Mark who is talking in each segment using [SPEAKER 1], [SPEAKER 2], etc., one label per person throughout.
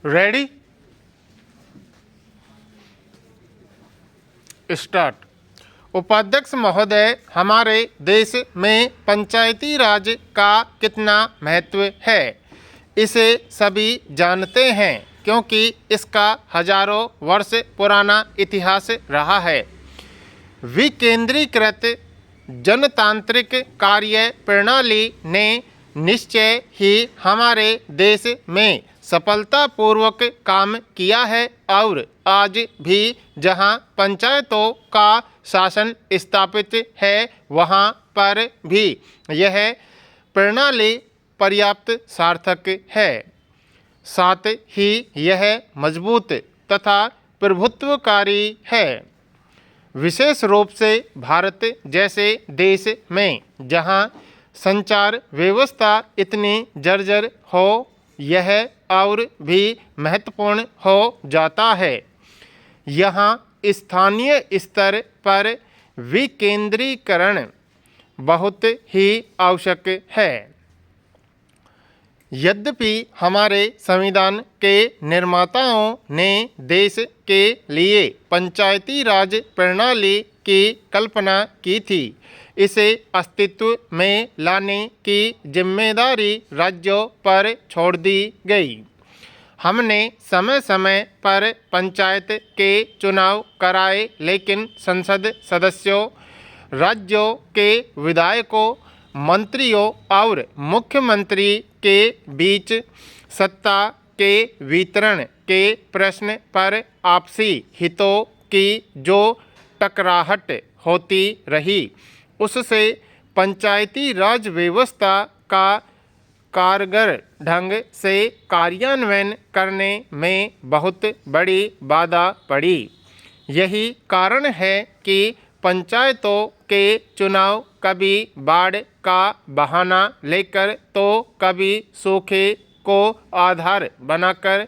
[SPEAKER 1] Ready start. उपाध्यक्ष महोदय, हमारे देश में पंचायती राज का कितना महत्व है, इसे सभी जानते हैं क्योंकि इसका हजारों वर्ष पुराना इतिहास रहा है। विकेंद्रीकृत जनतांत्रिक कार्य प्रणाली ने निश्चय ही हमारे देश में सफलतापूर्वक काम किया है और आज भी जहां पंचायतों का शासन स्थापित है वहां पर भी यह प्रणाली पर्याप्त सार्थक है। साथ ही यह मजबूत तथा प्रभुत्वकारी है, विशेष रूप से भारत जैसे देश में जहां संचार व्यवस्था इतनी जर्जर हो, यह और भी महत्वपूर्ण हो जाता है। यहाँ स्थानीय स्तर पर विकेंद्रीकरण बहुत ही आवश्यक है। यद्यपि हमारे संविधान के निर्माताओं ने देश के लिए पंचायती राज प्रणाली की कल्पना की थी, इसे अस्तित्व में लाने की जिम्मेदारी राज्यों पर छोड़ दी गई। हमने समय समय पर पंचायत के चुनाव कराए, लेकिन संसद सदस्यों, राज्यों के विधायकों, मंत्रियों और मुख्यमंत्री के बीच सत्ता के वितरण के प्रश्न पर आपसी हितों की जो टकराहट होती रही, उससे पंचायती राज व्यवस्था का कारगर ढंग से कार्यान्वयन करने में बहुत बड़ी बाधा पड़ी। यही कारण है कि पंचायतों के चुनाव कभी बाढ़ का बहाना लेकर तो कभी सूखे को आधार बनाकर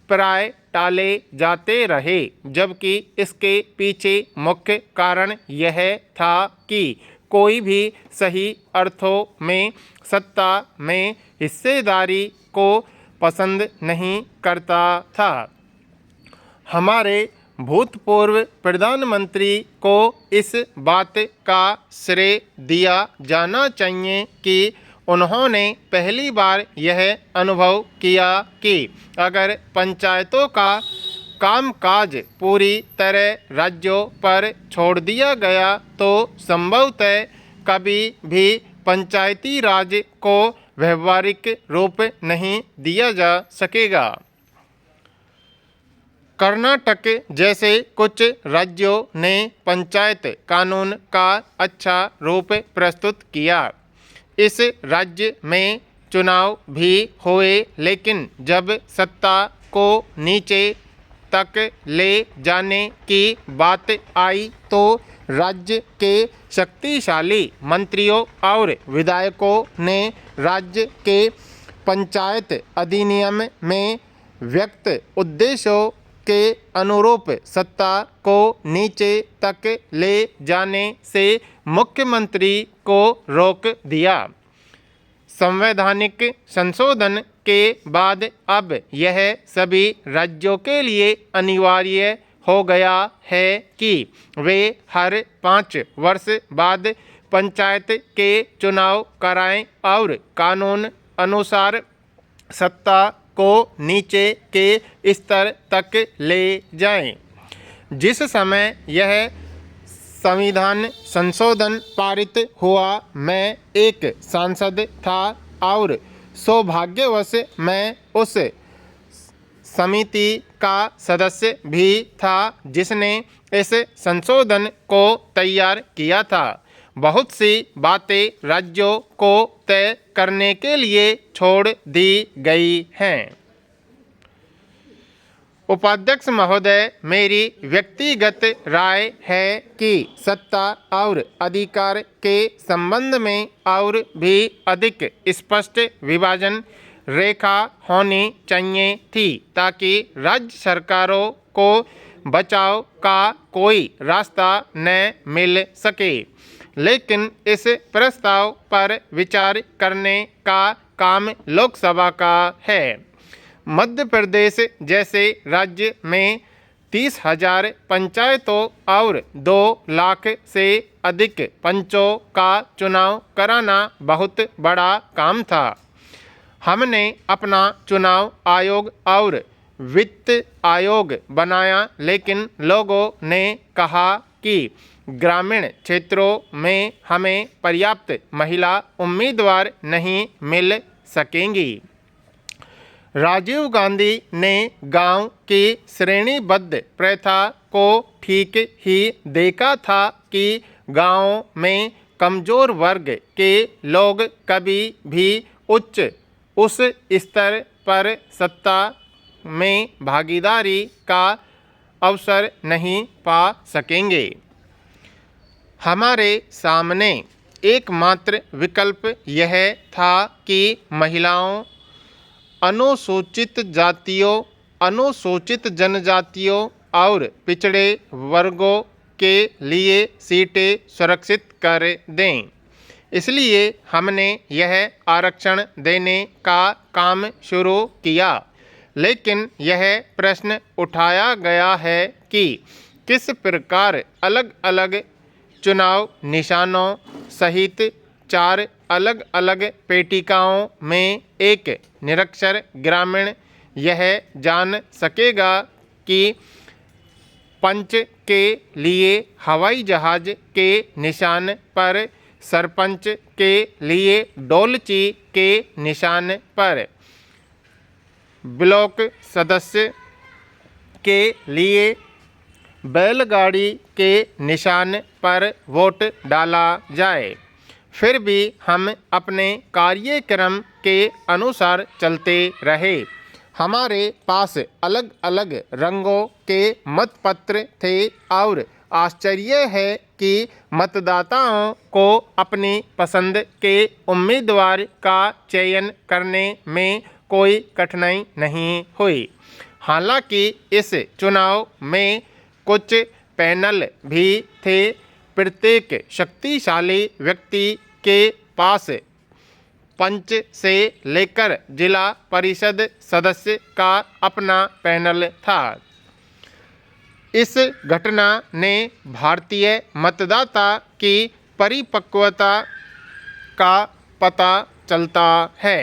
[SPEAKER 1] प्राय टाले जाते रहे, जबकि इसके पीछे मुख्य कारण यह था कि कोई भी सही अर्थों में सत्ता में हिस्सेदारी को पसंद नहीं करता था। हमारे भूतपूर्व प्रधानमंत्री को इस बात का श्रेय दिया जाना चाहिए कि उन्होंने पहली बार यह अनुभव किया कि अगर पंचायतों का कामकाज पूरी तरह राज्यों पर छोड़ दिया गया तो संभवतः कभी भी पंचायती राज को व्यवहारिक रूप नहीं दिया जा सकेगा। कर्नाटक जैसे कुछ राज्यों ने पंचायत कानून का अच्छा रूप प्रस्तुत किया। इस राज्य में चुनाव भी हुए, लेकिन जब सत्ता को नीचे तक ले जाने की बात आई तो राज्य के शक्तिशाली मंत्रियों और विधायकों ने राज्य के पंचायत अधिनियम में व्यक्त उद्देश्यों के अनुरूप सत्ता को नीचे तक ले जाने से मुख्यमंत्री को रोक दिया। संवैधानिक संशोधन के बाद अब यह सभी राज्यों के लिए अनिवार्य हो गया है कि वे हर 5 वर्ष बाद पंचायत के चुनाव कराएं और कानून अनुसार सत्ता को नीचे के स्तर तक ले जाएं। जिस समय यह संविधान संशोधन पारित हुआ, मैं एक सांसद था और सौभाग्यवश मैं उस समिति का सदस्य भी था जिसने इस संशोधन को तैयार किया था। बहुत सी बातें राज्यों को तय करने के लिए छोड़ दी गई हैं। उपाध्यक्ष महोदय, मेरी व्यक्तिगत राय है कि सत्ता और अधिकार के संबंध में और भी अधिक स्पष्ट विभाजन रेखा होनी चाहिए थी ताकि राज्य सरकारों को बचाव का कोई रास्ता न मिल सके। लेकिन इस प्रस्ताव पर विचार करने का काम लोकसभा का है। मध्य प्रदेश जैसे राज्य में 30,000 पंचायतों और 2 लाख से अधिक पंचों का चुनाव कराना बहुत बड़ा काम था। हमने अपना चुनाव आयोग और वित्त आयोग बनाया, लेकिन लोगों ने कहा कि ग्रामीण क्षेत्रों में हमें पर्याप्त महिला उम्मीदवार नहीं मिल सकेंगी। राजीव गांधी ने गांव की श्रेणीबद्ध प्रथा को ठीक ही देखा था कि गांवों में कमजोर वर्ग के लोग कभी भी उस स्तर पर सत्ता में भागीदारी का अवसर नहीं पा सकेंगे। हमारे सामने एकमात्र विकल्प यह था कि महिलाओं, अनुसूचित जातियों, अनुसूचित जनजातियों और पिछड़े वर्गों के लिए सीटें सुरक्षित कर दें। इसलिए हमने यह आरक्षण देने का काम शुरू किया, लेकिन यह प्रश्न उठाया गया है कि किस प्रकार अलग अलग चुनाव निशानों सहित 4 अलग अलग पेटिकाओं में एक निरक्षर ग्रामीण यह जान सकेगा कि पंच के लिए हवाई जहाज के निशान पर, सरपंच के लिए डोलची के निशान पर, ब्लॉक सदस्य के लिए बैलगाड़ी के निशान पर वोट डाला जाए। फिर भी हम अपने कार्यक्रम के अनुसार चलते रहे। हमारे पास अलग अलग रंगों के मतपत्र थे और आश्चर्य है कि मतदाताओं को अपनी पसंद के उम्मीदवार का चयन करने में कोई कठिनाई नहीं हुई। हालांकि इस चुनाव में कुछ पैनल भी थे। प्रत्येक शक्तिशाली व्यक्ति के पास पंच से लेकर जिला परिषद सदस्य का अपना पैनल था। इस घटना ने भारतीय मतदाता की परिपक्वता का पता चलता है।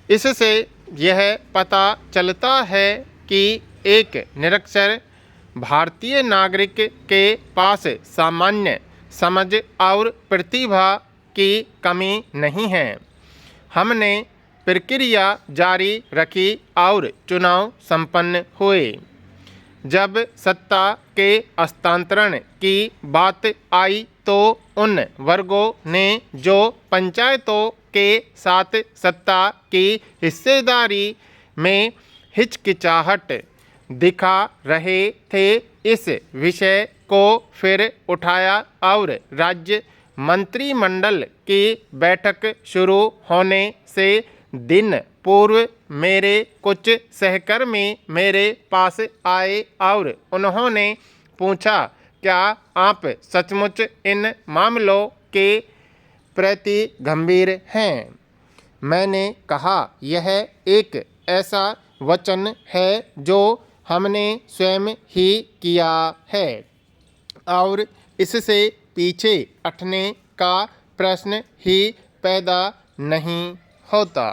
[SPEAKER 1] इससे यह पता चलता है कि एक निरक्षर भारतीय नागरिक के पास सामान्य समझ और प्रतिभा की कमी नहीं है। हमने प्रक्रिया जारी रखी और चुनाव संपन्न हुए। जब सत्ता के हस्तांतरण की बात आई तो उन वर्गों ने जो पंचायतों के साथ सत्ता की हिस्सेदारी में हिचकिचाहट दिखा रहे थे, इस विषय को फिर उठाया और राज्य मंत्रिमंडल की बैठक शुरू होने से दिन पूर्व मेरे कुछ सहकर्मी मेरे पास आए और उन्होंने पूछा, क्या आप सचमुच इन मामलों के प्रति गंभीर हैं? मैंने कहा, यह एक ऐसा वचन है जो हमने स्वयं ही किया है और इससे पीछे हटने का प्रश्न ही पैदा नहीं होता।